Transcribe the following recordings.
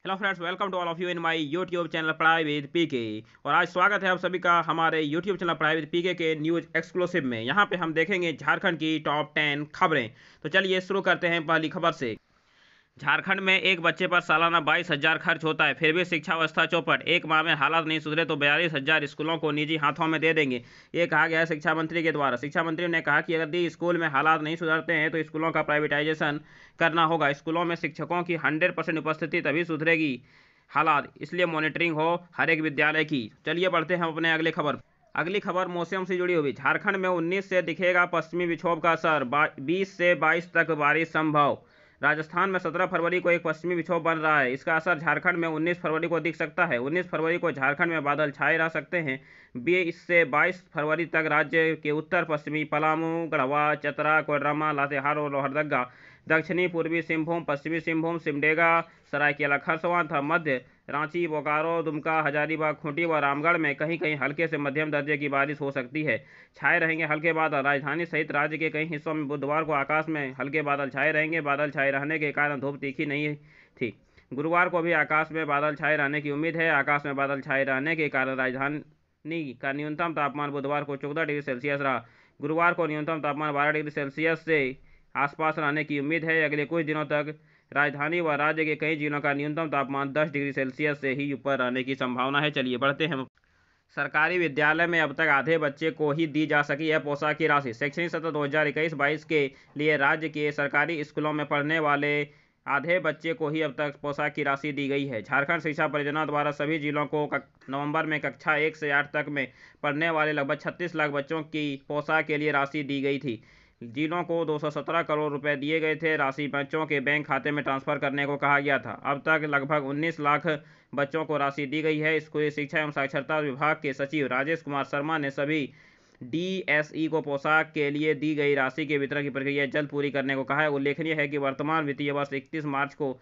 Hello friends, welcome to all of you in my YouTube channel पढ़ाई with PK. और आज स्वागत है आप सभी का हमारे यूट्यूब चैनल पढ़ाई विद पीके के न्यूज़ एक्सक्लूसिव में। यहाँ पे हम देखेंगे झारखंड की टॉप 10 खबरें। तो चलिए शुरू करते हैं पहली खबर से। झारखंड में एक बच्चे पर सालाना 22,000 खर्च होता है, फिर भी शिक्षा व्यवस्था चौपट। एक माह में हालात नहीं सुधरे तो 42,000 स्कूलों को निजी हाथों में दे देंगे, ये कहा गया है शिक्षा मंत्री के द्वारा। शिक्षा मंत्री ने कहा कि यदि स्कूल में हालात नहीं सुधरते हैं तो स्कूलों का प्राइवेटाइजेशन करना होगा। स्कूलों में शिक्षकों की 100% उपस्थिति तभी सुधरेगी हालात, इसलिए मॉनिटरिंग हो हर एक विद्यालय की। चलिए बढ़ते हैं अपने अगले खबर। अगली खबर मौसम से जुड़ी हुई। झारखंड में 19 से दिखेगा पश्चिमी विक्षोभ का असर, 20 से 22 तक बारिश संभव। राजस्थान में 17 फरवरी को एक पश्चिमी विक्षोभ बन रहा है, इसका असर झारखंड में 19 फरवरी को दिख सकता है। 19 फरवरी को झारखंड में बादल छाए रह सकते हैं। 20 से 22 फरवरी तक राज्य के उत्तर पश्चिमी पलामू, गढ़वा, चतरा, कोडरमा, लातेहार और लोहरदगा, दक्षिणी पूर्वी सिंहभूम, पश्चिमी सिंहभूम, सिमडेगा, सरायकेला खरसावां तथा मध्य रांची, बोकारो, दुमका, हजारीबाग, खूंटी व रामगढ़ में कहीं कहीं हल्के से मध्यम दर्जे की बारिश हो सकती है। छाए रहेंगे हल्के बादल। राजधानी सहित राज्य के कई हिस्सों में बुधवार को आकाश में हल्के बादल छाए रहेंगे। बादल छाए रहने के कारण धूप तीखी नहीं थी। गुरुवार को भी आकाश में बादल छाए रहने की उम्मीद है। आकाश में बादल छाए रहने के कारण राजधानी का न्यूनतम तापमान बुधवार को 14 डिग्री सेल्सियस रहा। गुरुवार को न्यूनतम तापमान 12 डिग्री सेल्सियस से आसपास रहने की उम्मीद है। अगले कुछ दिनों तक राजधानी व राज्य के कई जिलों का न्यूनतम तापमान 10 डिग्री सेल्सियस से ही ऊपर रहने की संभावना है। चलिए बढ़ते हैं। सरकारी विद्यालय में अब तक आधे बच्चे को ही दी जा सकी है पोशाक की राशि। शैक्षणिक सत्र 2021-22 के लिए राज्य के सरकारी स्कूलों में पढ़ने वाले आधे बच्चे को ही अब तक पोशाक की राशि दी गई है। झारखंड शिक्षा परियोजना द्वारा सभी जिलों को नवंबर में कक्षा 1 से 8 तक में पढ़ने वाले लगभग 36 लाख बच्चों की पोशाक के लिए राशि दी गई थी। जिलों को 217 करोड़ रुपए दिए गए थे। राशि बच्चों के बैंक खाते में ट्रांसफर करने को कहा गया था। अब तक लगभग 19 लाख बच्चों को राशि दी गई है। स्कूली शिक्षा एवं साक्षरता विभाग के सचिव राजेश कुमार शर्मा ने सभी डीएसई को पोशाक के लिए दी गई राशि के वितरण की प्रक्रिया जल्द पूरी करने को कहा है। उल्लेखनीय है कि वर्तमान वित्तीय वर्ष 31 मार्च को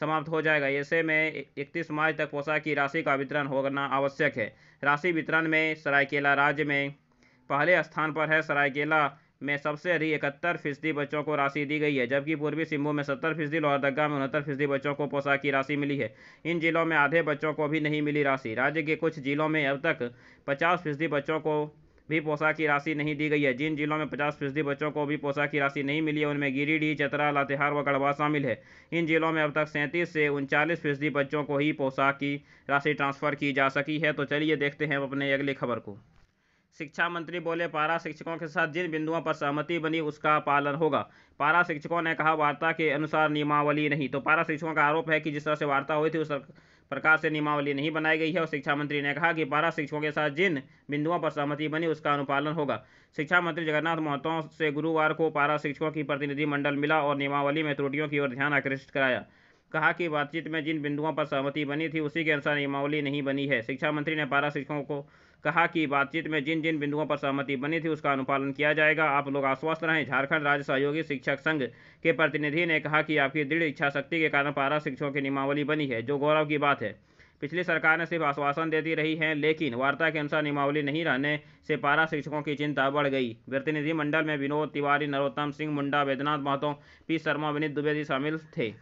समाप्त हो जाएगा। ऐसे में 31 मार्च तक पोशाक की राशि का वितरण होना आवश्यक है। राशि वितरण में सरायकेला राज्य में पहले स्थान पर है। सरायकेला में सबसे अधिक 71% बच्चों को राशि दी गई है, जबकि पूर्वी सिंहभूम में 70%, लोहरदगा में 69% बच्चों को पोशाक की राशि मिली है। इन जिलों में आधे बच्चों को भी नहीं मिली राशि। राज्य के कुछ जिलों में अब तक 50% बच्चों को भी पोशाक की राशि नहीं दी गई है। जिन जिलों में 50% बच्चों को भी पोशाक की राशि नहीं मिली है उनमें गिरिडीह, चतरा, लातेहार व गढ़वा शामिल है। इन जिलों में अब तक 37 से 39% बच्चों को ही पोशाक की राशि ट्रांसफर की जा सकी है। तो चलिए देखते हैं अपने अगली खबर को। शिक्षा मंत्री बोले, पारा शिक्षकों के साथ जिन बिंदुओं पर सहमति बनी उसका पालन होगा। पारा शिक्षकों ने कहा, वार्ता के अनुसार नियमावली नहीं। तो पारा शिक्षकों का आरोप है कि जिस तरह से वार्ता हुई थी उस प्रकार से नियमावली नहीं बनाई गई है। और शिक्षा मंत्री ने कहा कि पारा शिक्षकों के साथ जिन बिंदुओं पर सहमति बनी उसका अनुपालन होगा। शिक्षा मंत्री जगन्नाथ महतो से गुरुवार को पारा शिक्षकों की प्रतिनिधिमंडल मिला और नियमावली में त्रुटियों की ओर ध्यान आकर्षित कराया। कहा कि बातचीत में जिन बिंदुओं पर सहमति बनी थी उसी के अनुसार नियमावली नहीं बनी है। शिक्षा मंत्री ने पारा शिक्षकों को कहा कि बातचीत में जिन जिन बिंदुओं पर सहमति बनी थी उसका अनुपालन किया जाएगा। आप लोग आश्वस्त रहें। झारखंड राज्य सहयोगी शिक्षक संघ के प्रतिनिधि ने कहा कि आपकी दृढ़ इच्छा शक्ति के कारण पारा शिक्षकों की नियमावली बनी है, जो गौरव की बात है। पिछली सरकार ने सिर्फ आश्वासन देती रही है, लेकिन वार्ता के अनुसार नियमावली नहीं रहने से पारा शिक्षकों की चिंता बढ़ गई। प्रतिनिधिमंडल में विनोद तिवारी, नरोत्तम सिंह मुंडा, बैद्यनाथ महतो, पी शर्मा, विनीत द्विवेदी शामिल थे।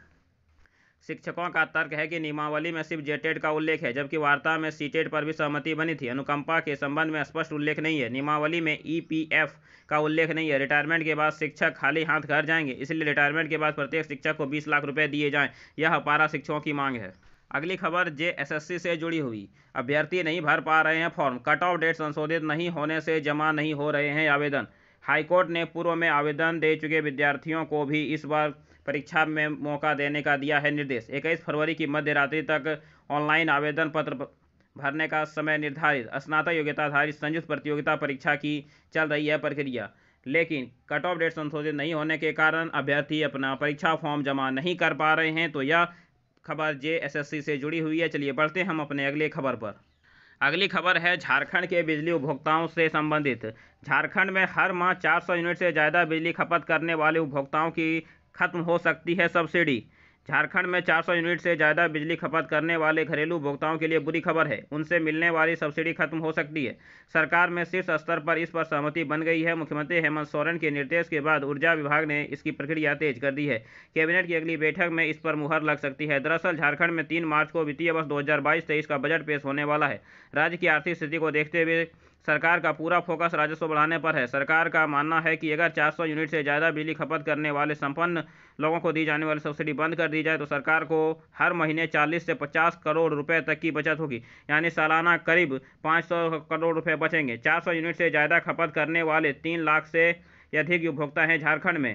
शिक्षकों का तर्क है कि नियमावली में सिर्फ जेटेड का उल्लेख है, जबकि वार्ता में सीटेड पर भी सहमति बनी थी। अनुकंपा के संबंध में स्पष्ट उल्लेख नहीं है। नियमावली में ईपीएफ का उल्लेख नहीं है। रिटायरमेंट के बाद शिक्षक खाली हाथ घर जाएंगे, इसलिए रिटायरमेंट के बाद प्रत्येक शिक्षक को 20 लाख रुपए दिए जाएं, यह पारा शिक्षकों की मांग है। अगली खबर जेएसएससी से जुड़ी हुई। अभ्यर्थी नहीं भर पा रहे हैं फॉर्म। कट ऑफ डेट संशोधित नहीं होने से जमा नहीं हो रहे हैं आवेदन। हाईकोर्ट ने पूर्व में आवेदन दे चुके विद्यार्थियों को भी इस बार परीक्षा में मौका देने का दिया है निर्देश। 21 फरवरी की मध्य रात्रि तक ऑनलाइन आवेदन पत्र भरने का समय निर्धारित। स्नातक योग्यताधारी संयुक्त प्रतियोगिता परीक्षा की चल रही है प्रक्रिया, लेकिन कट ऑफ डेट संशोधित नहीं होने के कारण अभ्यर्थी अपना परीक्षा फॉर्म जमा नहीं कर पा रहे हैं। तो यह खबर जेएसएससी से जुड़ी हुई है। चलिए बढ़ते हम अपने अगले खबर पर। अगली खबर है झारखंड के बिजली उपभोक्ताओं से संबंधित। झारखंड में हर माह 400 यूनिट से ज़्यादा बिजली खपत करने वाले उपभोक्ताओं की खत्म हो सकती है सब्सिडी। झारखंड में 400 यूनिट से ज़्यादा बिजली खपत करने वाले घरेलू उपभोक्ताओं के लिए बुरी खबर है। उनसे मिलने वाली सब्सिडी खत्म हो सकती है। सरकार में शीर्ष स्तर पर इस पर सहमति बन गई है। मुख्यमंत्री हेमंत सोरेन के निर्देश के बाद ऊर्जा विभाग ने इसकी प्रक्रिया तेज कर दी है। कैबिनेट की अगली बैठक में इस पर मुहर लग सकती है। दरअसल झारखंड में 3 मार्च को वित्तीय वर्ष 2022-23 का बजट पेश होने वाला है। राज्य की आर्थिक स्थिति को देखते हुए सरकार का पूरा फोकस राजस्व बढ़ाने पर है। सरकार का मानना है कि अगर 400 यूनिट से ज़्यादा बिजली खपत करने वाले संपन्न लोगों को दी जाने वाली सब्सिडी बंद कर दी जाए तो सरकार को हर महीने 40 से 50 करोड़ रुपए तक की बचत होगी, यानी सालाना करीब 500 करोड़ रुपए बचेंगे। 400 यूनिट से ज़्यादा खपत करने वाले 3 लाख से अधिक उपभोक्ता हैं झारखंड में।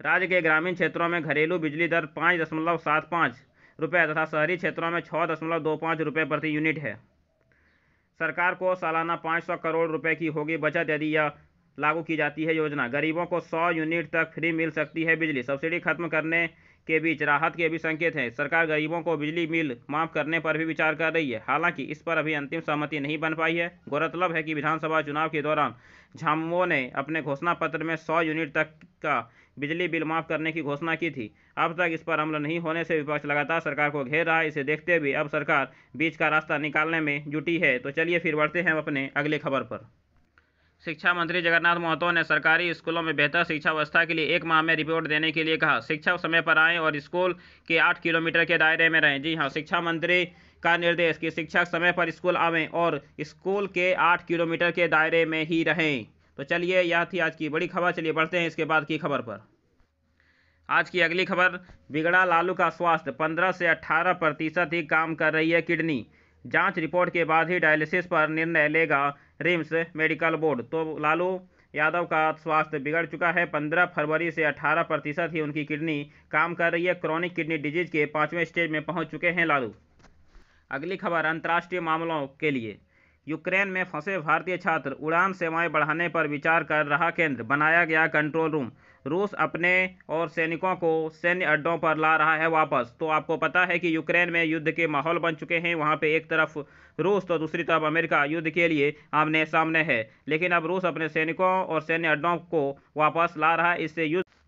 राज्य के ग्रामीण क्षेत्रों में घरेलू बिजली दर 5.75 रुपये तथा शहरी क्षेत्रों में 6.25 रुपये प्रति यूनिट है। सरकार को सालाना 500 करोड़ रुपए की होगी बचत यदि यह लागू की जाती है योजना। गरीबों को 100 यूनिट तक फ्री मिल सकती है बिजली। सब्सिडी खत्म करने के बीच राहत के भी संकेत हैं। सरकार गरीबों को बिजली बिल माफ करने पर भी विचार कर रही है। हालांकि इस पर अभी अंतिम सहमति नहीं बन पाई है। गौरतलब है कि विधानसभा चुनाव के दौरान झामुमो ने अपने घोषणा पत्र में 100 यूनिट तक का बिजली बिल माफ करने की घोषणा की थी। अब तक इस पर अमल नहीं होने से विपक्ष लगातार सरकार को घेर रहा है। इसे देखते हुए अब सरकार बीच का रास्ता निकालने में जुटी है। तो चलिए फिर बढ़ते हैं अपने अगले खबर पर। शिक्षा मंत्री जगन्नाथ महतो ने सरकारी स्कूलों में बेहतर शिक्षा व्यवस्था के लिए 1 माह में रिपोर्ट देने के लिए कहा। शिक्षक समय पर आएँ और स्कूल के 8 किलोमीटर के दायरे में रहें। जी हाँ, शिक्षा मंत्री का निर्देश कि शिक्षक समय पर स्कूल आवें और स्कूल के 8 किलोमीटर के दायरे में ही रहें। तो चलिए, यह थी आज की बड़ी खबर। चलिए बढ़ते हैं इसके बाद की खबर पर। आज की अगली खबर, बिगड़ा लालू का स्वास्थ्य, 15 से 18% ही काम कर रही है किडनी। जांच रिपोर्ट के बाद ही डायलिसिस पर निर्णय लेगा रिम्स मेडिकल बोर्ड। तो लालू यादव का स्वास्थ्य बिगड़ चुका है। 15 फरवरी से 18% ही उनकी किडनी काम कर रही है। क्रॉनिक किडनी डिजीज के 5वें स्टेज में पहुंच चुके हैं लालू। अगली खबर अंतर्राष्ट्रीय मामलों के लिए। यूक्रेन में फंसे भारतीय छात्र, उड़ान सेवाएं बढ़ाने पर विचार कर रहा केंद्र, बनाया गया कंट्रोल रूम। रूस अपने और सैनिकों को सैन्य अड्डों पर ला रहा है वापस। तो आपको पता है कि यूक्रेन में युद्ध के माहौल बन चुके हैं। वहां पे एक तरफ रूस तो दूसरी तरफ अमेरिका युद्ध के लिए आमने सामने है। लेकिन अब रूस अपने सैनिकों और सैन्य अड्डों को वापस ला रहा है।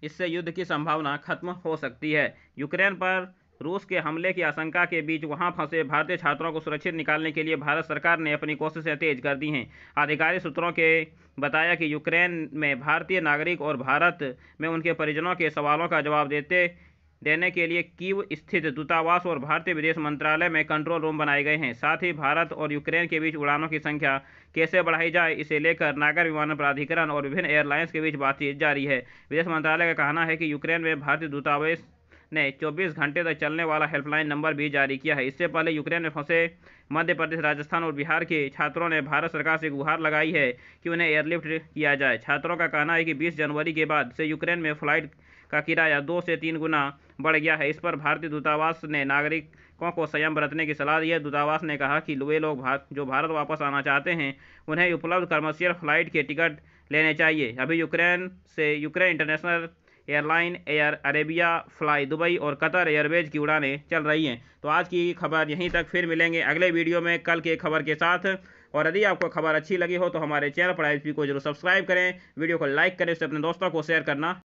इससे युद्ध की संभावना खत्म हो सकती है। यूक्रेन पर रूस के हमले की आशंका के बीच वहां फंसे भारतीय छात्रों को सुरक्षित निकालने के लिए भारत सरकार ने अपनी कोशिशें तेज कर दी हैं। आधिकारिक सूत्रों के बताया कि यूक्रेन में भारतीय नागरिक और भारत में उनके परिजनों के सवालों का जवाब देने के लिए कीव स्थित दूतावास और भारतीय विदेश मंत्रालय में कंट्रोल रूम बनाए गए हैं। साथ ही भारत और यूक्रेन के बीच उड़ानों की संख्या कैसे बढ़ाई जाए, इसे लेकर नागर विमानन प्राधिकरण और विभिन्न एयरलाइंस के बीच बातचीत जारी है। विदेश मंत्रालय का कहना है कि यूक्रेन में भारतीय दूतावास ने 24 घंटे तक चलने वाला हेल्पलाइन नंबर भी जारी किया है। इससे पहले यूक्रेन में फंसे मध्य प्रदेश, राजस्थान और बिहार के छात्रों ने भारत सरकार से गुहार लगाई है कि उन्हें एयरलिफ्ट किया जाए। छात्रों का कहना है कि 20 जनवरी के बाद से यूक्रेन में फ्लाइट का किराया 2 से 3 गुना बढ़ गया है। इस पर भारतीय दूतावास ने नागरिकों को संयम बरतने की सलाह दी है। दूतावास ने कहा कि वे लोग जो भारत वापस आना चाहते हैं उन्हें उपलब्ध कमर्शियल फ्लाइट के टिकट लेने चाहिए। अभी Ukraine international airline, air Arabia, fly Dubai और कतर एयरवेज की उड़ानें चल रही हैं। तो आज की खबर यहीं तक। फिर मिलेंगे अगले वीडियो में कल के खबर के साथ। और यदि आपको खबर अच्छी लगी हो तो हमारे चैनल पढ़ाई को जरूर सब्सक्राइब करें, वीडियो को लाइक करें, उसे अपने दोस्तों को शेयर करना